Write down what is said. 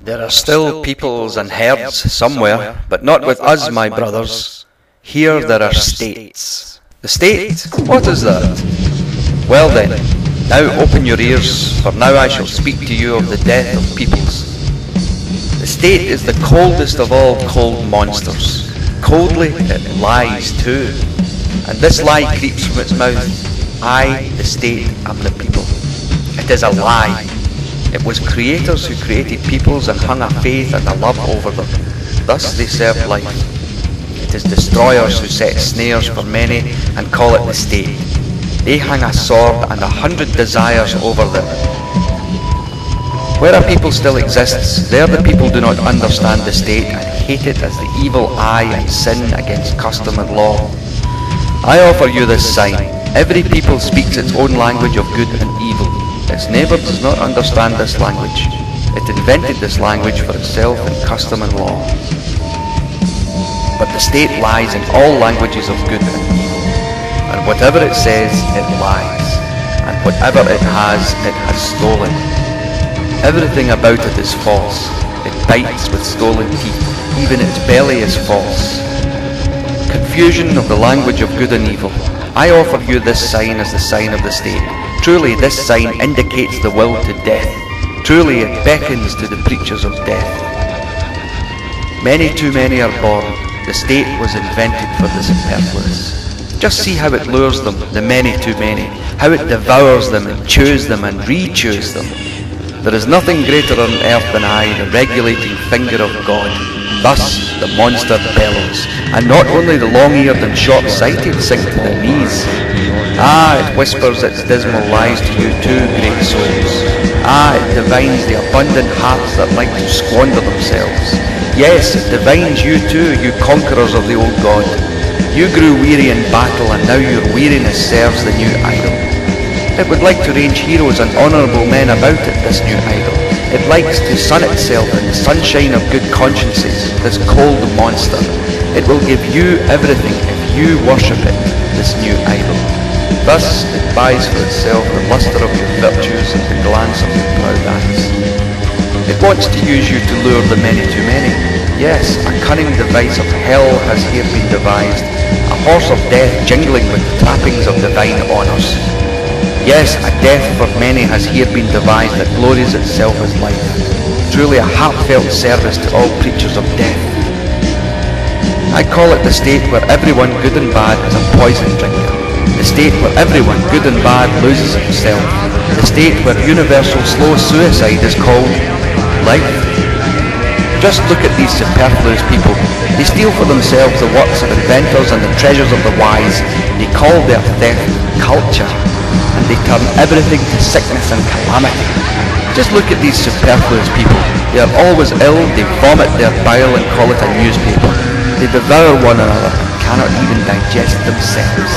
There are still peoples and herds somewhere, but not with us, my brothers. Here there are states. The state? What is that? Well then, now open your ears, for now I shall speak to you of the death of peoples. The state is the coldest of all cold monsters. Coldly it lies too, and this lie creeps from its mouth. I, the state, am the people. It is a lie. It was creators who created peoples and hung a faith and a love over them. Thus they served life. It is destroyers who set snares for many and call it the state. They hang a sword and 100 desires over them. Where a people still exists, there the people do not understand the state and hate it as the evil eye and sin against custom and law. I offer you this sign. Every people speaks its own language of good and evil. Its neighbour does not understand this language. It invented this language for itself in custom and law. But the state lies in all languages of good and evil, and whatever it says, it lies, and whatever it has stolen. Everything about it is false. It bites with stolen teeth. Even its belly is false. Confusion of the language of good and evil. I offer you this sign as the sign of the state. Truly this sign indicates the will to death. Truly it beckons to the preachers of death. Many too many are born. The state was invented for the superfluous. Just see how it lures them, the many too many, how it devours them and chews them and re-chews them. There is nothing greater on earth than I, the regulating finger of God. Thus the monster bellows, and not only the long-eared and short-sighted sink to their knees. Ah, it whispers its dismal lies to you too, great souls. Ah, it divines the abundant hearts that like to squander themselves. Yes, it divines you too, you conquerors of the old God. You grew weary in battle, and now your weariness serves the new idol. It would like to range heroes and honourable men about it, this new idol. It likes to sun itself in the sunshine of good consciences, this cold monster. It will give you everything if you worship it, this new idol. Thus it buys for itself the lustre of your virtues and the glance of your proud eyes. It wants to use you to lure the many too many. Yes, a cunning device of hell has here been devised, a horse of death jingling with the trappings of divine honours. Yes, a death for many has here been devised that glories itself as life. Truly a heartfelt service to all preachers of death. I call it the state where everyone good and bad is a poison drinker. The state where everyone good and bad loses himself. The state where universal slow suicide is called life. Just look at these superfluous people. They steal for themselves the works of inventors and the treasures of the wise. They call their theft culture. And they turn everything to sickness and calamity. Just look at these superfluous people. They are always ill, they vomit their bile and call it a newspaper. They devour one another and cannot even digest themselves.